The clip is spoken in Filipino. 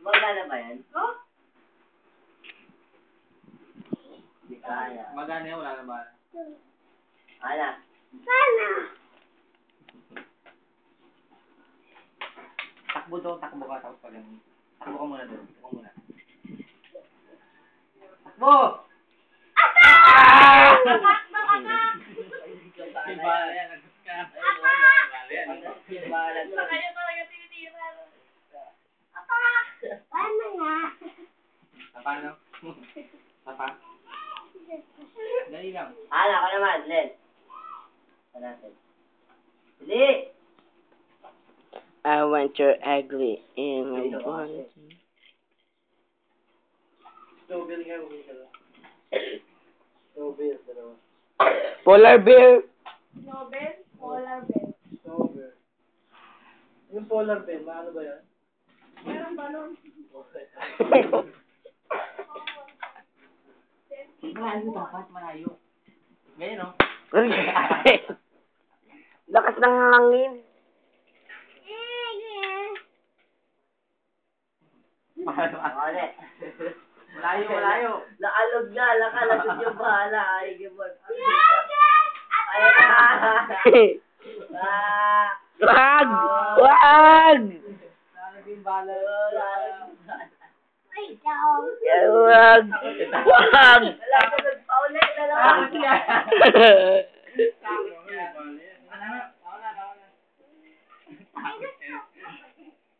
Magana ba yan? Oh? Hindi kaya. Magana yan, wala na ba? Ana. Sana. Takbo doon, takbo ka, tapos pag ganun. Takbo ka muna doon, takbo muna. Takbo! Bala yan, nagus ka. Bala yan. Sa kanya talaga tinitira. Paano nga? Tapa, no? Tapa? Dali lang. Ana, ako naman, Len. Ano natin? Hindi! I want your ugly and I want you. Snowbill nga, huwag ka lang. Snowbill, dalawa. Polar bear. Nobel? Polar bear. Snowbill. Yung polar bear, maano ba yan? Meron balon. Malayo dapat, malayo. Ganyan, no? Lakas ng hangin. Ulit. Malayo, malayo. Nakalog na, nakalasod yung bahala. Ay, gibon. Ay, Wag! Wag! Lalagyan yung bala. Wait, daw. Wag! Wag! Nalasunod pa ulit, dalawa. Ah,